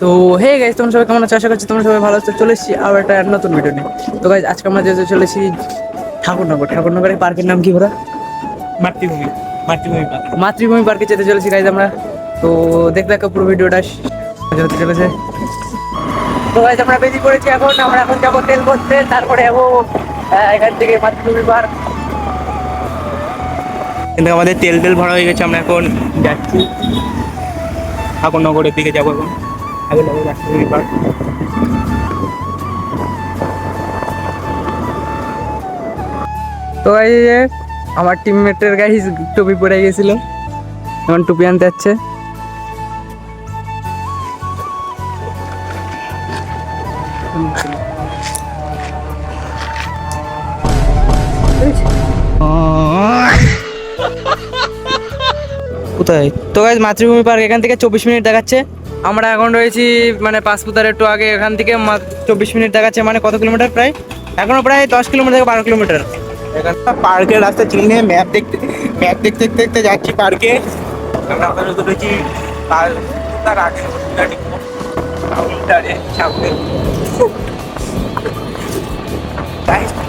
তো hey guys, তোমরা সবাই কেমন আছো? আশা করছি তোমরা সবাই ভালো আছো। চলে এসেছি আর একটা নতুন ভিডিও নিয়ে। তো গাইস, আজকে আমরা যেতে চলেছি ঠাকুরনগরের পার্কের নাম কি ওরা? মাতৃভূমি মাতৃভূমি পার্ক। মাতৃভূমি পার্কে যেতে চলেছি গাইস আমরা। তো দেখতে থাকো পুরো ভিডিওটা, মজা হতে চলেছে। তো গাইস, আমরা বেরিয়ে পড়েছি। আমরা এখন যাবো তেল করতে, তারপরে যাবো এখান থেকে মাতৃভূমি পার্ক। কিন্তু আমাদের তেল ভরা হয়ে গেছে, আমরা এখন যাচ্ছি ঠাকুরনগরের দিকে যাবো। এখন ঠাকুরনগর মাতৃভূমি পার্ক। তো এই যে আমার টিমমেটের গাইস টুপি পরে গেছিল, এখন টুপি আনতে যাচ্ছে। কোথায়? তো গাইস, মাতৃভূমি পার্ক এখান থেকে 24 মিনিট দেখাচ্ছে। আমরা এখন রয়েছি মানে পাঁচপুতার একটু আগে। এখান থেকে 24 মিনিট দেখাচ্ছে, মানে কত কিলোমিটার? প্রায় এখনো প্রায় 10 কিলোমিটার থেকে 12 কিলোমিটার। এখানে পার্কের রাস্তা চিনে ম্যাপ দেখতে দেখতে যাচ্ছি পার্কে। আমরা আপাতত রয়েছি তার আগে সামনে।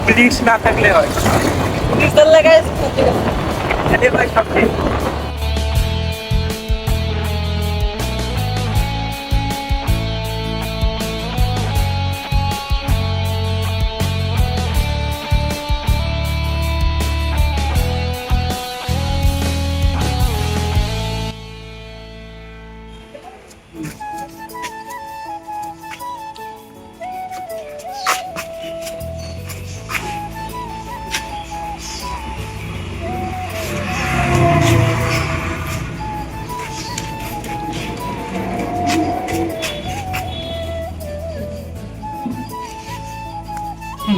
পুলিশ না থাকলে হয়, এদের ভাই সামনে।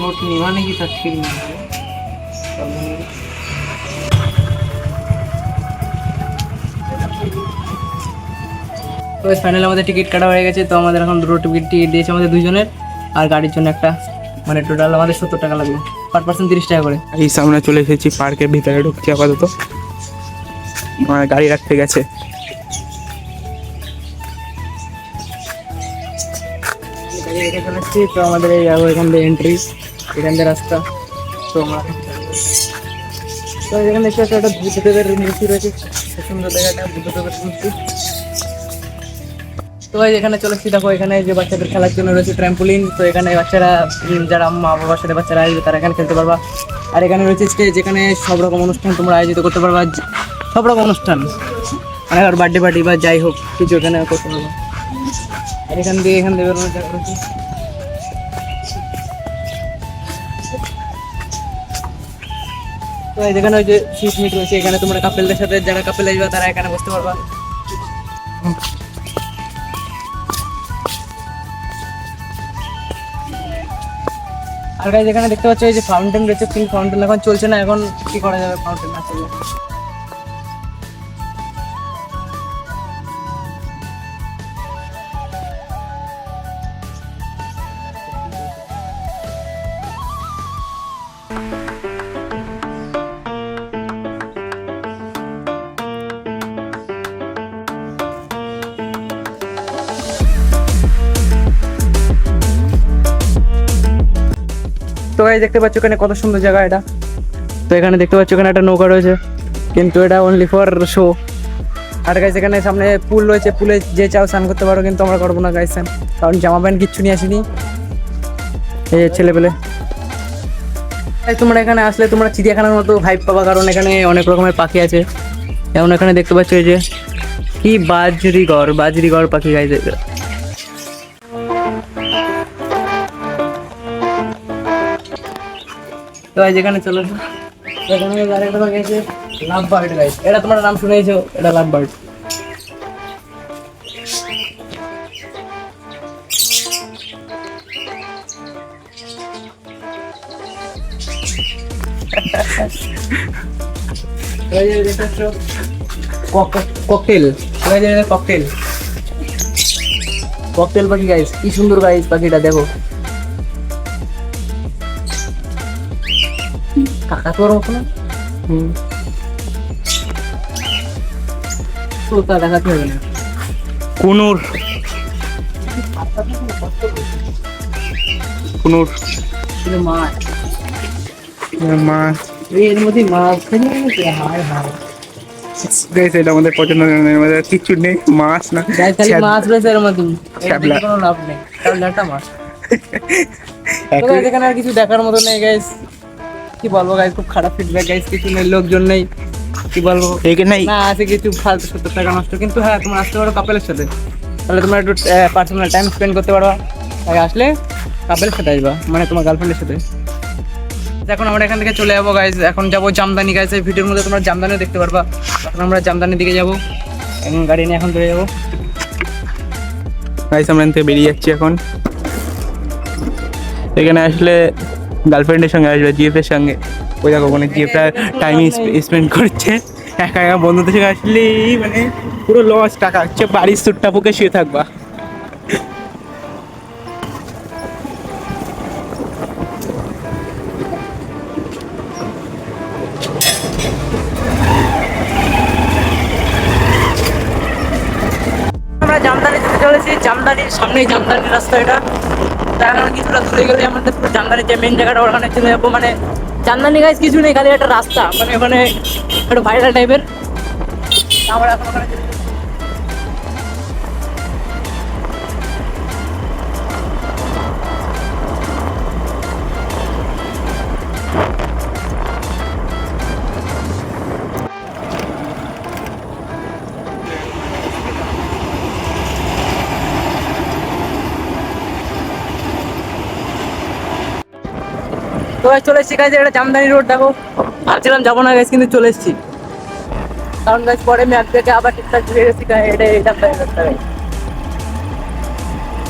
নোট নিবানে কি তার ঠিক না। তো ফাইনালি আমাদের টিকিট কাটা হয়ে গেছে। তো আমাদের এখন দুটো টিকিট দিয়েছে আমাদের দুইজনের, আর গাড়ির জন্য একটা, মানে টোটাল আমাদের 70 টাকা লাগলো, পার পার্সন 30 টাকা করে। এই সামনে চলে এসেছি, পার্কের ভিতরে ঢুকছি আপাতত। আমার গাড়ি রাখতে গেছে। তো আমাদের এই যাবো এখান থেকে এন্ট্রি, এখান থেকে রাস্তা। তো আমরা তো এখানে দেখতে পাচ্ছি একটা বুদ্ধদেবের মূর্তি রয়েছে, খুব সুন্দর জায়গাটা, বুদ্ধদেবের মূর্তি। তো এখানে চলে এসেছি, দেখো এখানে যে বাচ্চাদের খেলার জন্য রয়েছে ট্র্যাম্পোলিন। তো এখানে বাচ্চারা যারা মা বাবার সাথে বাচ্চারা আসবে তারা এখানে খেলতে পারবা। আর এখানে রয়েছে স্টেজ, যেখানে সব রকম অনুষ্ঠান তোমরা আয়োজিত করতে পারবা, সব রকম অনুষ্ঠান, মানে আর বার্থডে পার্টি বা যাই হোক কিছু এখানে করতে পারবা। আর এখান থেকে বেরোনো জায়গা রয়েছে। তো যেখানে ওই যে সিট মিট রয়েছে, এখানে তোমরা কাপেলদের সাথে, যারা কাপেল আসবে তারা এখানে বসতে পারবা। আর গাইস, এখানে দেখতে পাচ্ছ এই যে ফাউন্টেন রয়েছে, পিঙ্ক ফাউন্টেন এখন চলছে না, এখন কি করা যাবে ফাউন্টেন না চললে। তো গাইস, দেখতে পাচ্ছ এখানে কত সুন্দর জায়গা এটা। তো এখানে দেখতে পাচ্ছ এখানে একটা নৌকা রয়েছে, কিন্তু এটা অনলি ফর শো। আর গাইস, এখানে সামনে পুল রয়েছে, পুলে যে চাও স্নান করতে পারো, কিন্তু আমরা করবো না গাইস, কারণ জামা প্যান্ট কিচ্ছু নিয়ে আসিনি এই ছেলেপেলে। তাই তোমরা এখানে আসলে তোমরা চিড়িয়াখানার মতো ভাইব পাবা, কারণ এখানে অনেক রকমের পাখি আছে। যেমন এখানে দেখতে পাচ্ছ এই যে কি বাজরিগর পাখি গাইস। তো যেখানে চলে এখানে আরেকটা পাখি আছে, লাভ বার্ড গাইস। এটা তোমরা নাম শুনেছো, এটা লাভ বার্ড। ককটেল পাখি গাইস, কি সুন্দর গাইস পাখিটা দেখো। কাকাতুয়ার মতো না? তো তা দেখাতে হবে না। কুনুর কুনুর মাছ মাছ এর মধ্যে মাছ হায় হায় গাইস, এটা আমাদের পছন্দ আমাদের কিচ্ছু নেই, মাছ না গাইস খালি মাছ রয়েছে এর মধ্যে, এর ছ্যাবলা। দেখে কোনো লাভ নেই, তাহলে একটা মাছ। তো একই- গাইস এখানে আর কিছু দেখার মতো নেই গাইস, কি বলবো গাইস, খুব খারাপ ফিডব্যাক গাইস, কিছু নেই, লোকজন নেই, কি বলবো এখানে না আছে কিছু ফালতু 70 টাকা নষ্ট। কিন্তু হ্যাঁ, তোমরা আসতে পারো কাপেলের সাথে, তাহলে তোমরা একটু পার্সোনাল টাইম স্পেন্ড করতে পারো। তাই আসলে কাপেলের সাথে আসবা, মানে তোমার গার্লফ্রেন্ডের সাথে। এখন আমরা এখান থেকে চলে যাবো গাইস, এখন যাবো জামদানি গাইস, এই ভিডিওর মধ্যে তোমরা জামদানিও দেখতে পারবা। এখন আমরা জামদানির দিকে যাবো, এখন গাড়ি নিয়ে এখন চলে যাবো। গাইস আমরা এখান থেকে বেরিয়ে যাচ্ছি এখন। এখানে আসলে গার্লফ্রেন্ডের সঙ্গে আসবে, জিএফের সঙ্গে। ওই দেখো ওখানে জিএফটা টাইম স্পেন্ড করছে। একা একা বন্ধুদের সঙ্গে আসলে মানে পুরো লস, টাকা হচ্ছে বাড়ির সুটটা বুকে শুয়ে থাকবা। আমরা জামদানি যেতে চলেছি, জামদানির সামনেই জামদানির রাস্তা এটা। তার কারণে কিছুটা দূরে গেলে আমাদের পুরো জামদানির যে মেন জায়গাটা ওখানে চলে যাবো। মানে জামদানি গাইস কিছু নেই, খালি একটা রাস্তা, মানে ওখানে একটু ভাইরাল টাইপের। আমরা এখন ওখানে চলে যাবো। তো গাইস চলে এসেছি গাইস, এটা জামদানি রোড দেখো। ভাবছিলাম যাবো না গাইস, কিন্তু চলে এসেছি, কারণ গাইস পরে ম্যাপ দেখে আবার ঠিকঠাক ঘুরে গেছি। এটা এই জামদানি রোডটা গাইস।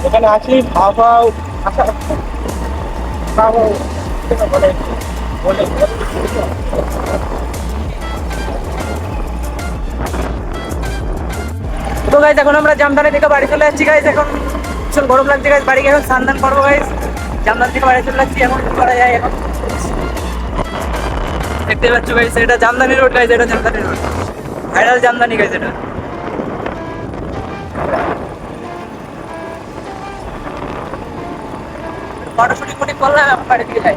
এখানে আসলেই ভাবাও আশা ভাবাও বলে বলে তো গাইস এখন আমরা জামদানি থেকে বাড়ি চলে যাচ্ছি গাইস। এখন ভীষণ গরম লাগছে গাইস, বাড়ি গিয়ে এখন স্নান টান করবো গাইস। জামদানি থেকে বাড়ি চলে যাচ্ছি, এখন কি করা যায় এখন। দেখতে পাচ্ছ গাইস, এটা জামদানি রোড গাইস, এটা Jamdani road, viral Jamdani guys এটা। ফটো শুটিং ফুটিং করলাম, এখন বাড়ি দিকে যাই।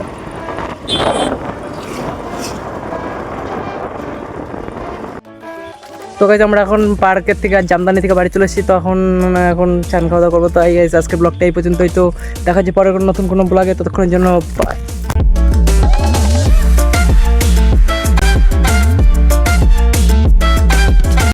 তো গাইস আমরা এখন পার্কের থেকে আর জামদানি থেকে বাড়ি চলে এসেছি। তো এখন চান খাওয়া দাওয়া করবো। তো এই গাইস আজকের ব্লগটা এই পর্যন্তই। তো দেখা হচ্ছে পরে নতুন কোনো ব্লগে, ততক্ষণের জন্য বাই।